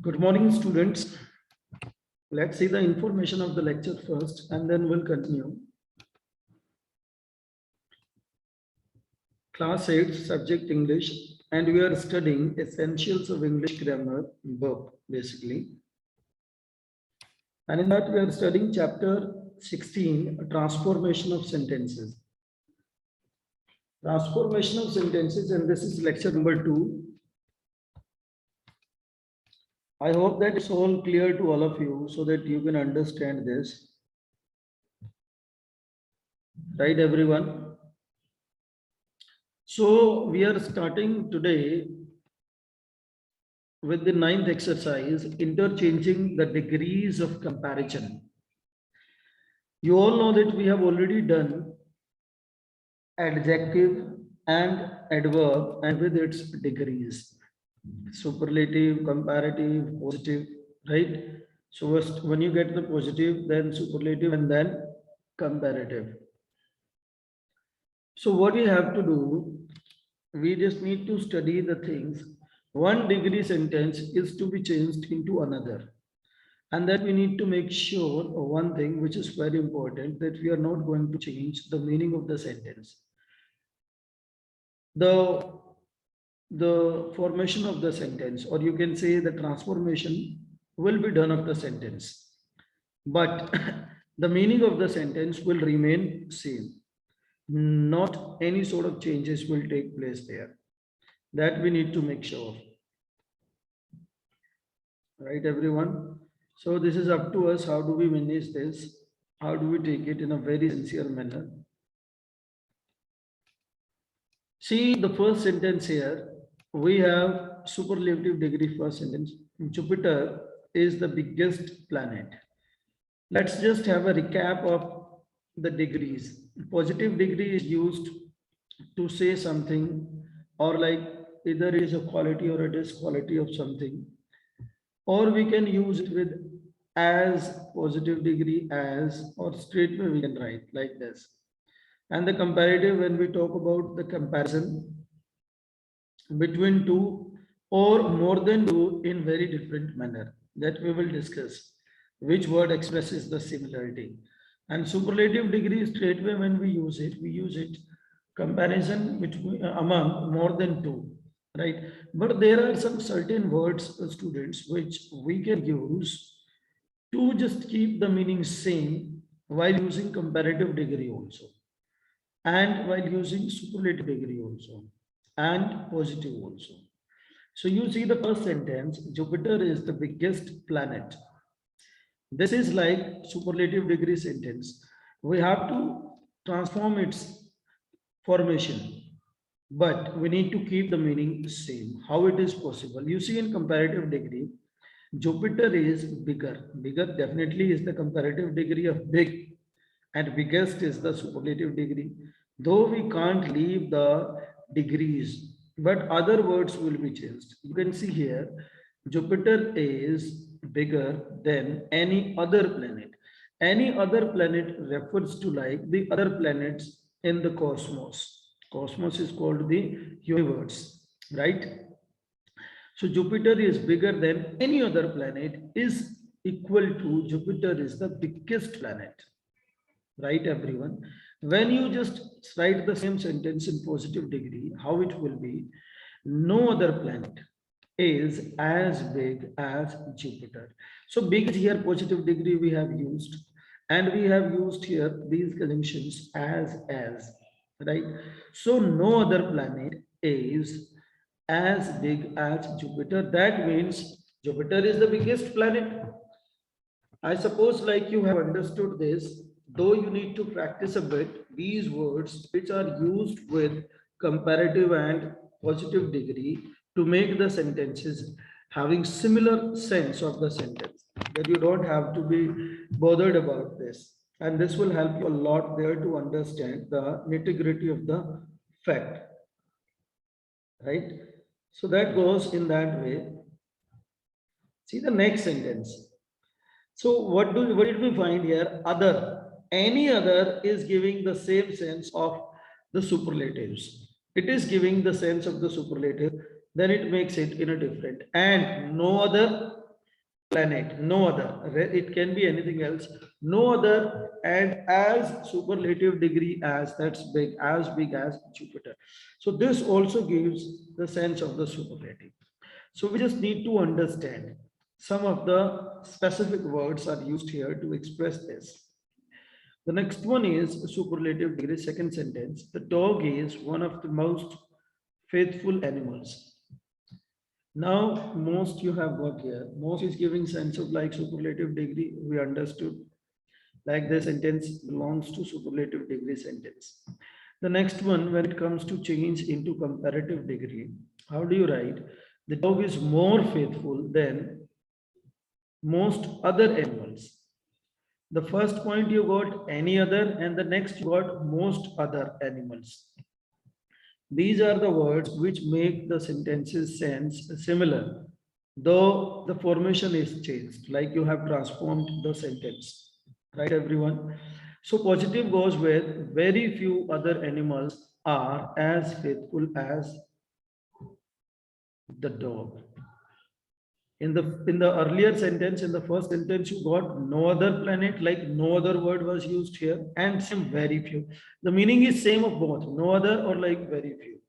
Good morning, students. Let's see the information of the lecture first, and then we'll continue. Class 8, subject English, and we are studying Essentials of English Grammar book, basically. And in that, we are studying chapter 16, Transformation of Sentences. Transformation of Sentences, and this is lecture number 2. I hope that it's all clear to all of you so that you can understand this. Right, everyone? So we are starting today with the 9th exercise, interchanging the degrees of comparison. You all know that we have already done adjective and adverb and with its degrees, superlative, comparative, positive, right? So first, when you get the positive, then superlative, and then comparative. So what we have to do, we just need to study the things. 1 degree sentence is to be changed into another. And that we need to make sure of one thing, which is very important, that we are not going to change the meaning of the sentence. The formation of the sentence, or you can say the transformation, will be done of the sentence. But the meaning of the sentence will remain same. Not any sort of changes will take place there. That we need to make sure. Right, everyone? So this is up to us. How do we manage this? How do we take it in a very sincere manner? See the first sentence here. We have superlative degree first sentence. Jupiter is the biggest planet. Let's just have a recap of the degrees. Positive degree is used to say something, or like either it is a quality or a disquality of something, or we can use it with as, positive degree as, or straightway we can write like this. And the comparative, when we talk about the comparison between two or more than two in very different manner, that we will discuss which word expresses the similarity. And superlative degree, straightway when we use it comparison between among more than two, right? But there are some certain words, students, which we can use to just keep the meaning same while using comparative degree also, and while using superlative degree also, and positive also. So you see the first sentence, Jupiter is the biggest planet. This is like superlative degree sentence. We have to transform its formation, but we need to keep the meaning same. How it is possible? You see in comparative degree, Jupiter is bigger. Bigger definitely is the comparative degree of big, and biggest is the superlative degree. Though we can't leave the degrees, but other words will be changed. You can see here, Jupiter is bigger than any other planet. Any other planet refers to like the other planets in the cosmos. Cosmos is called the universe, right? So Jupiter is bigger than any other planet is equal to Jupiter is the biggest planet, right, everyone? When you just write the same sentence in positive degree, how it will be, no other planet is as big as Jupiter. So big is here positive degree we have used, and we have used here these conjunctions as, right? So no other planet is as big as Jupiter. That means Jupiter is the biggest planet. I suppose like you have understood this, though you need to practice a bit, these words which are used with comparative and positive degree to make the sentences having similar sense of the sentence, that you don't have to be bothered about this. And this will help you a lot there to understand the nitty-gritty of the fact, right? So that goes in that way. See the next sentence. So what did we find here? Other. Any other is giving the same sense of the superlatives. It is giving the sense of the superlative. then it makes it in a different. And no other planet, no other, it can be anything else, no other, and as superlative degree as, that's big as Jupiter. So this also gives the sense of the superlative. So we just need to understand some of the specific words are used here to express this. The next one is superlative degree, second sentence. The dog is one of the most faithful animals. Now, most you have got here. Most is giving sense of like superlative degree. We understood like the sentence belongs to superlative degree sentence. The next one, when it comes to change into comparative degree, how do you write? The dog is more faithful than most other animals. The first point you got any other, and the next you got most other animals. These are the words which make the sentences sense similar, though the formation is changed, like you have transformed the sentence, right, everyone? So positive goes with very few other animals are as faithful as the dog. In the earlier sentence, in the first sentence, you got no other planet, like no other word was used here, and some very few. The meaning is same of both, no other or like very few,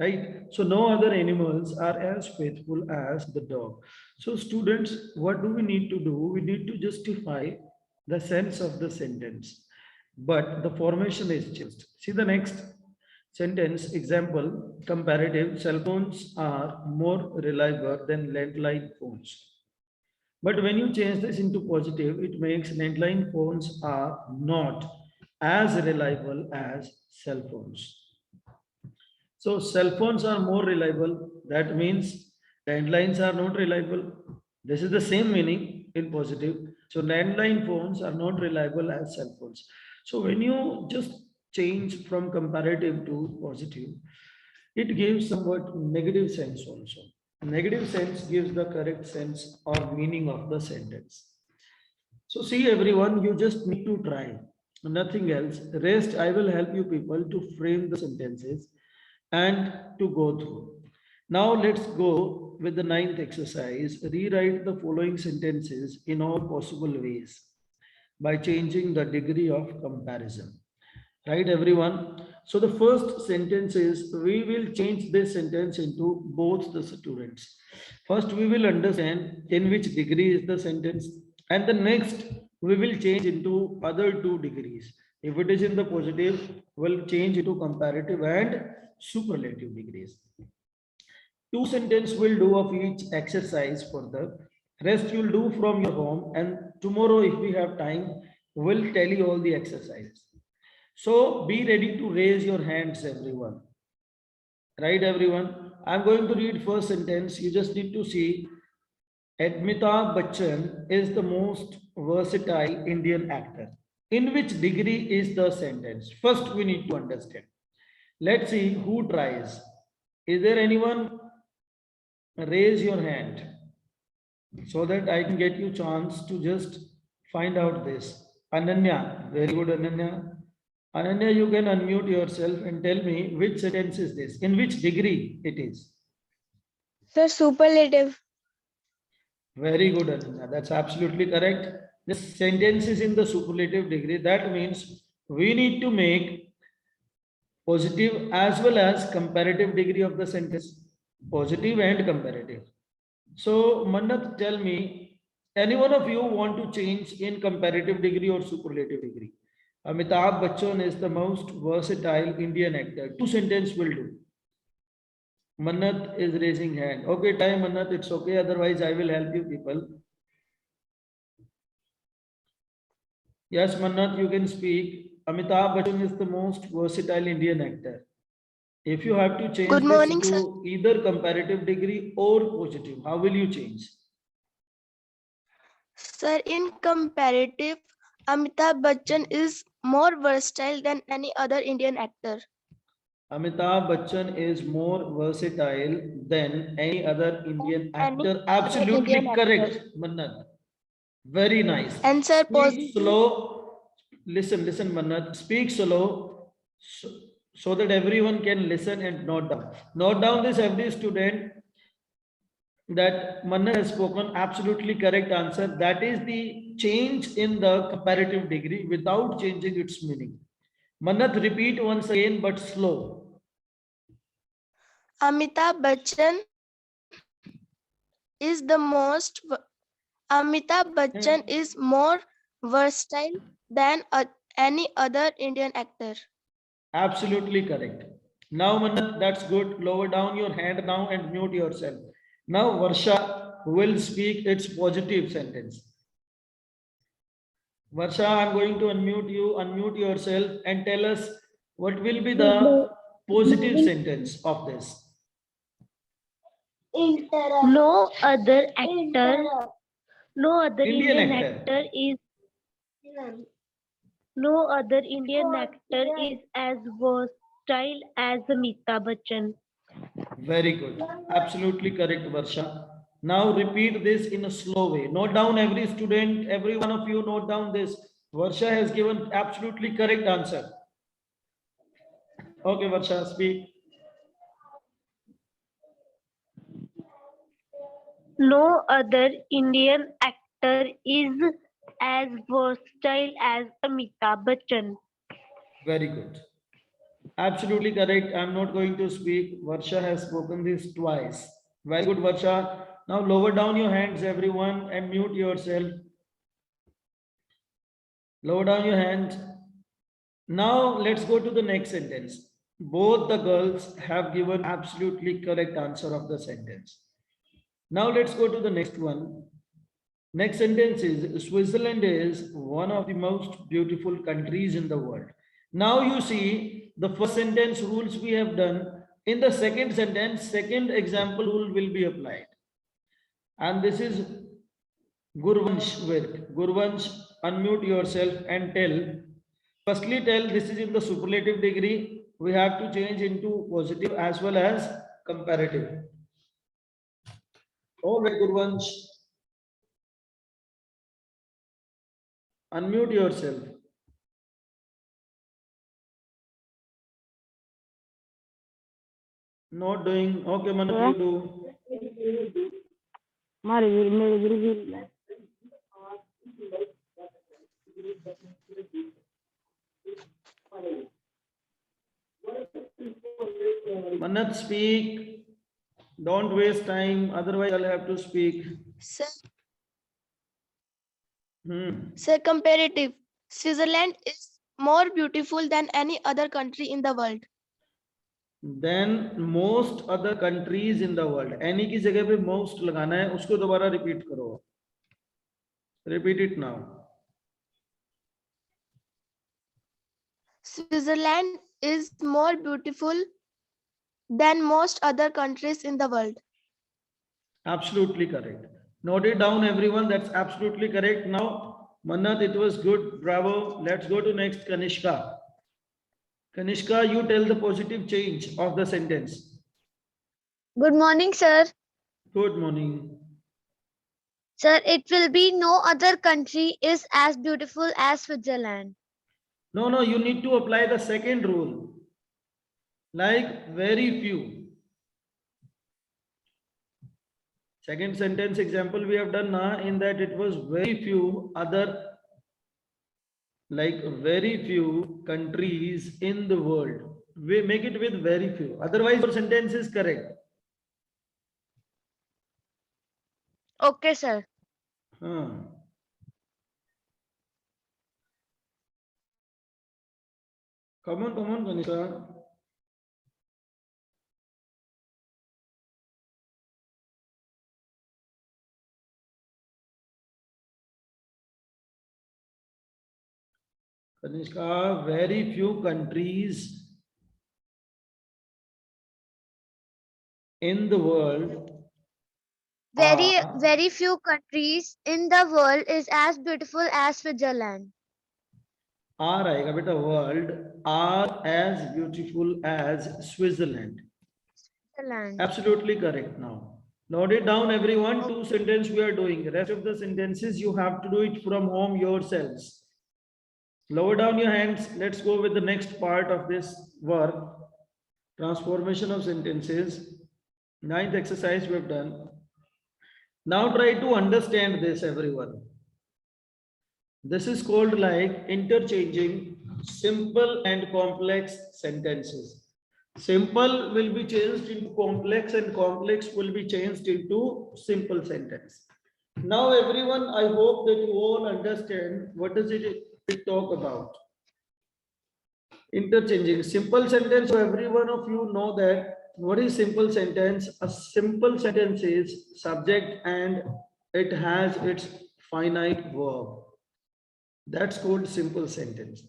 right? So no other animals are as faithful as the dog. So students, what do we need to do? We need to justify the sense of the sentence, but the formation is changed. See the next sentence example, comparative, cell phones are more reliable than landline phones. But when you change this into positive, it makes landline phones are not as reliable as cell phones. So cell phones are more reliable. That means landlines are not reliable. This is the same meaning in positive. So landline phones are not reliable as cell phones. So when you just change from comparative to positive, it gives somewhat negative sense also. Negative sense gives the correct sense or meaning of the sentence. So see everyone, you just need to try, nothing else. Rest, I will help you people to frame the sentences and to go through. Now let's go with the ninth exercise. Rewrite the following sentences in all possible ways by changing the degree of comparison. Right, everyone? So the first sentence is, we will change this sentence into both the students. First, we will understand in which degree is the sentence, and the next we will change into other two degrees. If it is in the positive, we'll change into comparative and superlative degrees. Two sentences will do of each exercise further. Rest you'll do from your home, and tomorrow, if we have time, we'll tell you all the exercises. So be ready to raise your hands, everyone. Right, everyone? I'm going to read first sentence. You just need to see. Amitabh Bachchan is the most versatile Indian actor. In which degree is the sentence? First, we need to understand. Let's see who tries. Is there anyone? Raise your hand so that I can get you chance to just find out this. Ananya, very good, Ananya. Ananya, you can unmute yourself and tell me which sentence is this, in which degree it is. Sir, superlative. Very good, Ananya. That's absolutely correct. This sentence is in the superlative degree. That means we need to make positive as well as comparative degree of the sentence, positive and comparative. So, Mannat, tell me, any one of you want to change in comparative degree or superlative degree? Amitabh Bachchan is the most versatile Indian actor. Two sentences will do. Mannat is raising hand. Okay, time Mannat, it's okay. Otherwise, I will help you people. Yes, Mannat, you can speak. Amitabh Bachchan is the most versatile Indian actor. If you have to change Good this morning, sir. to either comparative degree or positive, how will you change? Sir, in comparative, Amitabh Bachchan is more versatile than any other Indian actor. Amitabh Bachchan is more versatile than any other Indian actor. Absolutely correct, Mannat. Very nice. And sir, Speak slow. Listen, Mannat. Speak slow so that everyone can listen and note down. Note down this, every student, that Manna has spoken absolutely correct answer. That is the change in the comparative degree without changing its meaning. Mannat, repeat once again, but slow. Amitabh Bachchan is the most Amitabh Bachchan is more versatile than any other Indian actor. Absolutely correct. Now, Mannat, that's good. Lower down your hand now and mute yourself. Now, Varsha will speak its positive sentence. Varsha, I'm going to unmute you, unmute yourself, and tell us what will be the positive sentence of this. No other actor, no other Indian Indian actor. actor is no other Indian actor is as versatile as Amitabh Bachchan. Very good. Absolutely correct, Varsha. Now repeat this in a slow way. Note down, every student, every one of you note down this. Varsha has given absolutely correct answer. Okay, Varsha, speak. No other Indian actor is as versatile as Amitabh Bachchan. Very good. Absolutely correct. I'm not going to speak. Varsha has spoken this twice. Very good, Varsha. Now lower down your hands, everyone, and mute yourself. Lower down your hands. Now let's go to the next sentence. Both the girls have given absolutely correct answer of the sentence. Now let's go to the next one. Next sentence is Switzerland is one of the most beautiful countries in the world. Now you see the first sentence rules we have done. In the second sentence, second example rule will be applied. And this is Gurvansh with. Gurvansh, unmute yourself and tell. Firstly, tell this is in the superlative degree. We have to change into positive as well as comparative. All right, Gurvansh. Unmute yourself. Not doing. Okay, Manat, you do. Manat, speak. Don't waste time. Otherwise, I'll have to speak. Sir, comparative. Switzerland is more beautiful than any other country in the world. Then most other countries in the world. Any की जगह पे most लगाना है, उसको दोबारा repeat करो. Repeat it now. Switzerland is more beautiful than most other countries in the world. Absolutely correct. Note it down, everyone. That's absolutely correct. Now, Manat, it was good. Bravo. Let's go to next, Kanishka. Kanishka, you tell the positive change of the sentence. Good morning, sir. Good morning. Sir, it will be no other country is as beautiful as Switzerland. No, you need to apply the second rule. Like very few. Second sentence example we have done now, in that it was very few other, like very few countries in the world. We make it with very few. Otherwise, your sentence is correct. Okay, sir. Come on, Kanisha. Kanishka, very few countries in the world. Very few countries in the world is as beautiful as Switzerland. Are आएगा बेटा, world are as beautiful as Switzerland. Switzerland. Absolutely correct. Now note it down, everyone. Two sentence we are doing. The rest of the sentences you have to do it from home yourselves. Lower down your hands. Let's go with the next part of this work, transformation of sentences. Ninth exercise we have done. Now try to understand this, everyone. This is called like interchanging simple and complex sentences. Simple will be changed into complex and complex will be changed into simple sentence. Now everyone, I hope that you all understand what does it talk about. Interchanging simple sentence. So every one of you know that what is simple sentence? A simple sentence is subject and it has its finite verb. That's called simple sentence,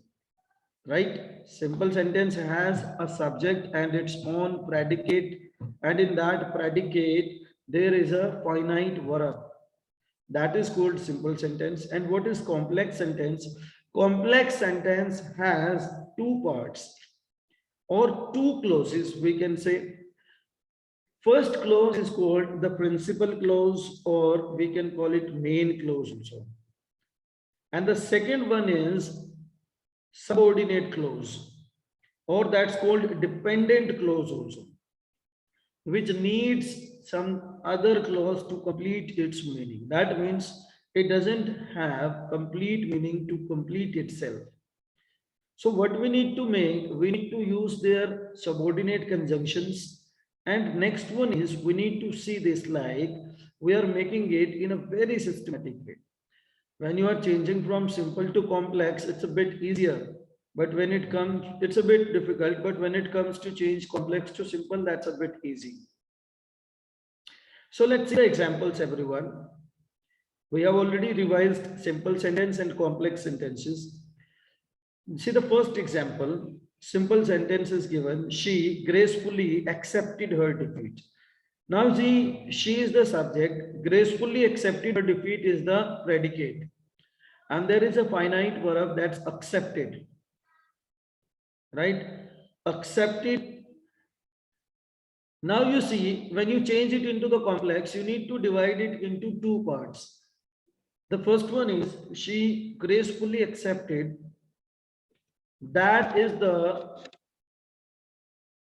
right? Simple sentence has a subject and its own predicate, and in that predicate there is a finite verb. That is called simple sentence. And what is complex sentence? Complex sentence has two parts or two clauses, we can say. First clause is called the principal clause, or we can call it main clause also. And the second one is subordinate clause, or that's called dependent clause also, which needs some other clause to complete its meaning. That means it doesn't have complete meaning to complete itself. So what we need to make, we need to use their subordinate conjunctions. And next one is we need to see this like we are making it in a very systematic way. When you are changing from simple to complex, it's a bit easier. But when it comes, it's a bit difficult. But when it comes to change complex to simple, that's a bit easy. So let's see the examples, everyone. We have already revised simple sentence and complex sentences. See the first example, simple sentence is given. She gracefully accepted her defeat. Now she is the subject, gracefully accepted her defeat is the predicate. And there is a finite verb, that's accepted, right? Accepted. Now you see, when you change it into the complex, you need to divide it into two parts. The first one is she gracefully accepted. That is the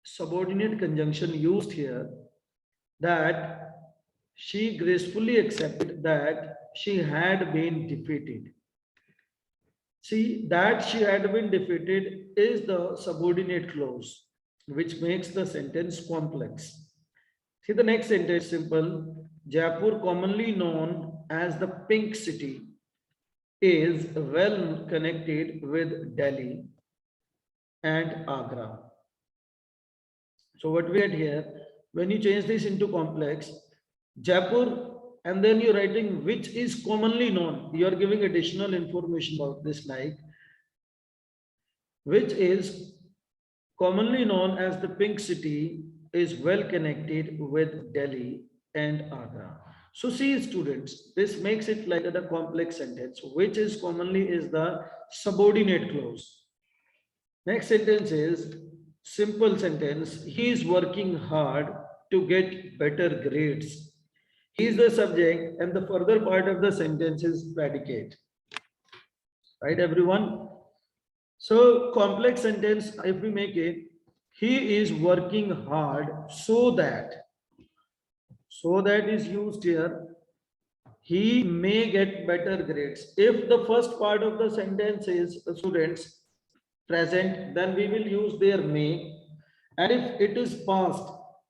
subordinate conjunction used here, that she gracefully accepted that she had been defeated. See, that she had been defeated is the subordinate clause, which makes the sentence complex. See the next sentence, simple. Jaipur, commonly known as the Pink City, is well connected with Delhi and Agra. So what we had here, when you change this into complex, Jaipur, and then you're writing which is commonly known, you're giving additional information about this, like which is commonly known as the Pink City is well connected with Delhi and Agra. So see students, this makes it like a complex sentence, which is commonly is the subordinate clause. Next sentence is simple sentence. He is working hard to get better grades. He is the subject and the further part of the sentence is predicate. Right, everyone? So complex sentence, if we make it, he is working hard so that is used here. He may get better grades. If the first part of the sentence is students present, then we will use their may. And if it is past,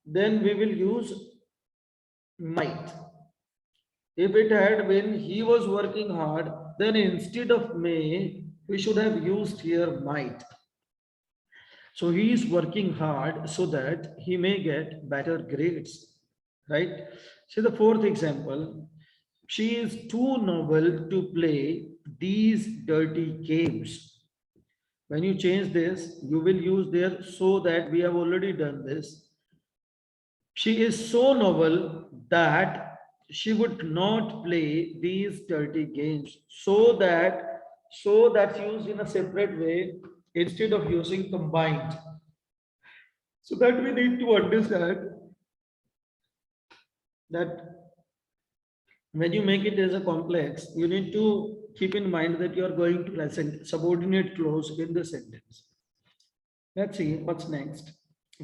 then we will use might. If it had been he was working hard, then instead of may, we should have used here might. So he is working hard so that he may get better grades, right? See the fourth example. She is too noble to play these dirty games. When you change this, you will use there so that. We have already done this. She is so noble that she would not play these dirty games. So that's used in a separate way instead of using combined. So that we need to understand that when you make it as a complex, you need to keep in mind that you are going to present subordinate clause in the sentence. Let's see what's next.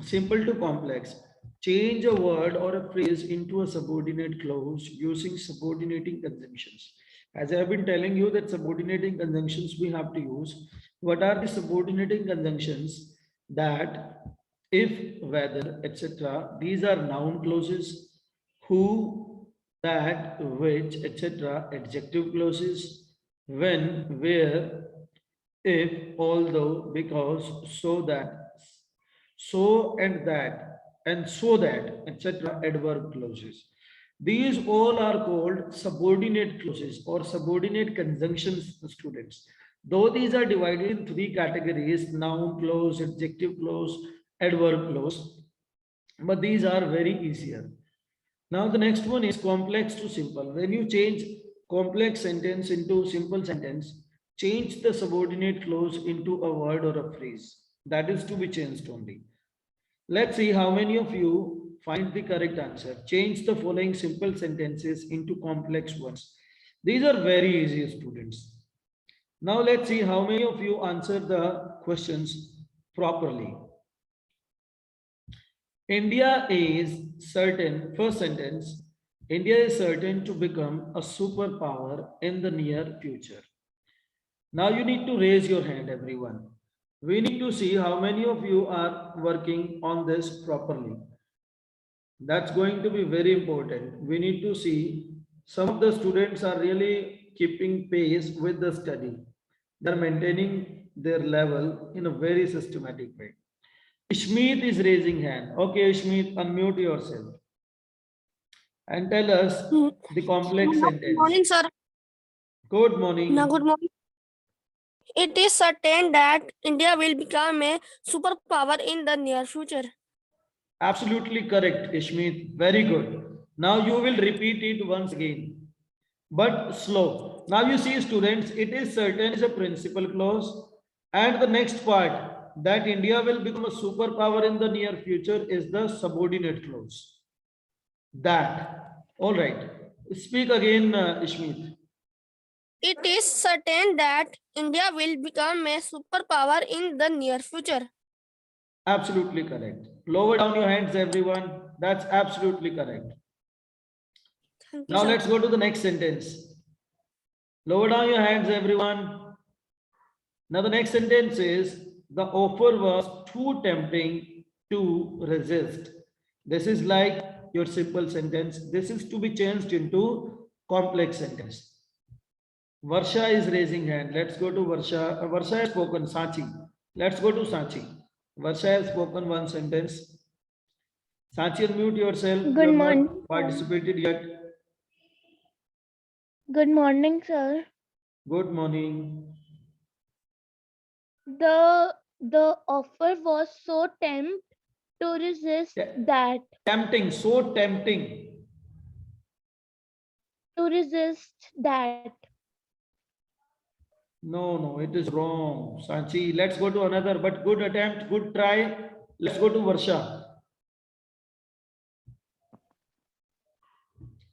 Simple to complex. Change a word or a phrase into a subordinate clause using subordinating conjunctions. As I have been telling you that subordinating conjunctions we have to use. What are the subordinating conjunctions? That, if, whether, etc. These are noun clauses. Who, that, which, etc. Adjective clauses. When, where, if, although, because, so that, so and so that, etc. Adverb clauses. These all are called subordinate clauses or subordinate conjunctions, students. Though these are divided in three categories: noun clause, adjective clause, adverb clause, but these are very easier. Now the next one is complex to simple. When you change complex sentence into simple sentence, change the subordinate clause into a word or a phrase. That is to be changed only. Let's see how many of you find the correct answer. Change the following simple sentences into complex ones. These are very easy, students. Now let's see how many of you answer the questions properly. India is certain, first sentence, India is certain to become a superpower in the near future. Now you need to raise your hand, everyone. We need to see how many of you are working on this properly. That's going to be very important. We need to see some of the students are really keeping pace with the study. They're maintaining their level in a very systematic way. Ishmeet is raising hand. Okay, Ishmeet, unmute yourself and tell us the complex Good sentence. morning, sir. Good morning. Now, good morning. It is certain that India will become a superpower in the near future. Absolutely correct, Ishmeet. Very good. Now you will repeat it once again, but slow. Now you see, students, it is certain is a principal clause, and the next part that India will become a superpower in the near future is the subordinate clause. That. All right. Speak again, Ishmeet. It is certain that India will become a superpower in the near future. Absolutely correct. Lower down your hands, everyone. That's absolutely correct. Thank you, Now sir. let's go to the next sentence. Lower down your hands, everyone. Now the next sentence is the offer was too tempting to resist. This is like your simple sentence. This is to be changed into complex sentence. Varsha is raising hand. Let's go to Varsha. Varsha has spoken. Sachi. Let's go to Sachi. Varsha has spoken one sentence. Sachi, unmute yourself. Good You have morning, not sir. participated yet. Good morning, sir. Good morning. The offer was so tempting to resist Yeah. that Tempting, so tempting. No, it is wrong. Sachi, let's go to another, but good attempt, good try. Let's go to Varsha.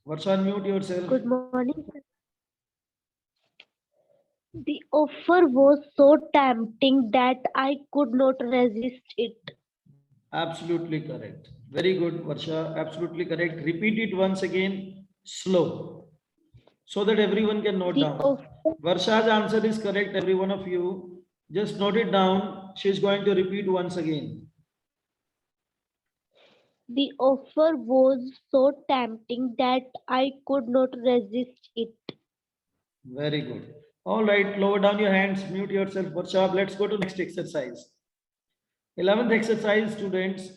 Varsha, unmute yourself. Good morning, sir. The offer was so tempting that I could not resist it. Absolutely correct. Very good, Varsha. Absolutely correct. Repeat it once again, slow, so that everyone can note The down. offer, Varsha's answer is correct. Every one of you, just note it down. She's going to repeat once again. the offer was so tempting that I could not resist it. Very good. All right, lower down your hands, mute yourself, Varsha. Let's go to next exercise. 11th exercise, students.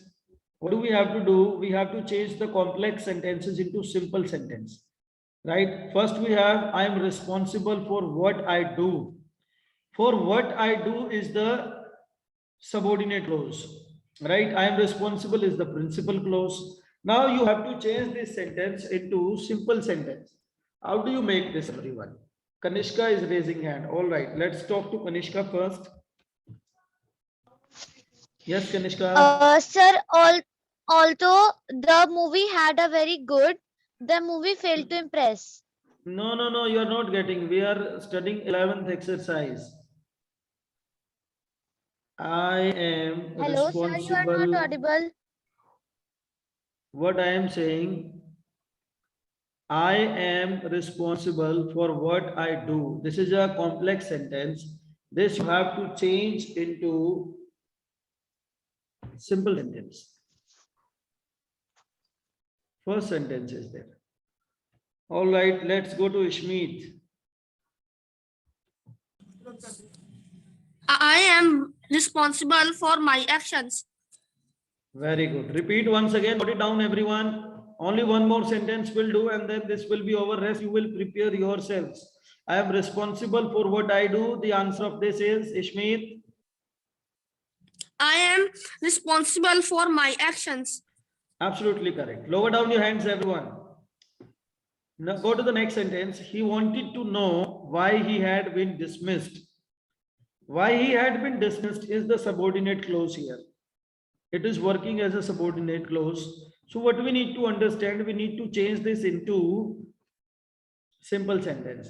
What do we have to do? We have to change the complex sentences into simple sentence. Right? First we have, I am responsible for what I do. For what I do is the subordinate clause. Right? I am responsible is the principal clause. Now you have to change this sentence into simple sentence. How do you make this, everyone? Kanishka is raising hand. All right, let's talk to Kanishka first. Yes, Kanishka. Sir, although the movie had a very good, the movie failed to impress. No, you are not getting. We are studying 11th exercise. I am Hello, sir, you are not responsible. audible. What I am saying, I am responsible for what I do. This is a complex sentence. This you have to change into simple sentence. First sentence is there. All right, let's go to Ishmeet. I am responsible for my actions. Very good. Repeat once again. Note it down, everyone. Only one more sentence will do, and then this will be over. Rest you will prepare yourselves. I am responsible for what I do. The answer of this is Ishmeet. I am responsible for my actions. Absolutely correct. Lower down your hands, everyone. Now go to the next sentence. He wanted to know why he had been dismissed. Why he had been dismissed is the subordinate clause here. It is working as a subordinate clause. So what we need to understand, we need to change this into simple sentence.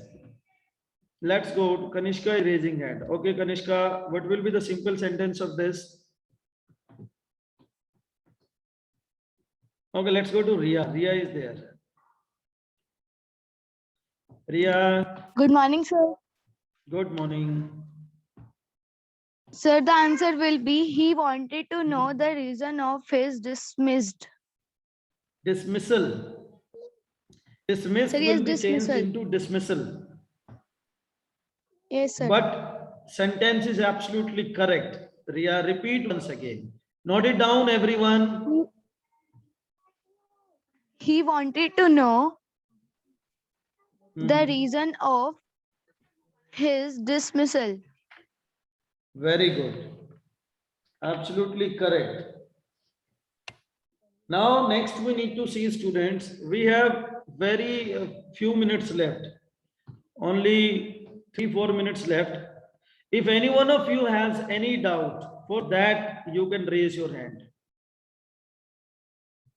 Let's go to Kanishka is raising hand. Okay, Kanishka, what will be the simple sentence of this? Okay, let's go to Ria. Ria is there. Ria, Good morning, sir. good morning. Sir, the answer will be he wanted to know the reason of his dismissed. Dismissal. Dismissed Sir, yes, will be changed dismissal. into dismissal. Yes, sir. But sentence is absolutely correct. Ria, repeat once again. Note it down, everyone. He wanted to know the Mhm. reason of his dismissal. Very good. Absolutely correct. Now, next we need to see, students, we have very few minutes left. Only 3-4 minutes left. If any one of you has any doubt, for that you can raise your hand.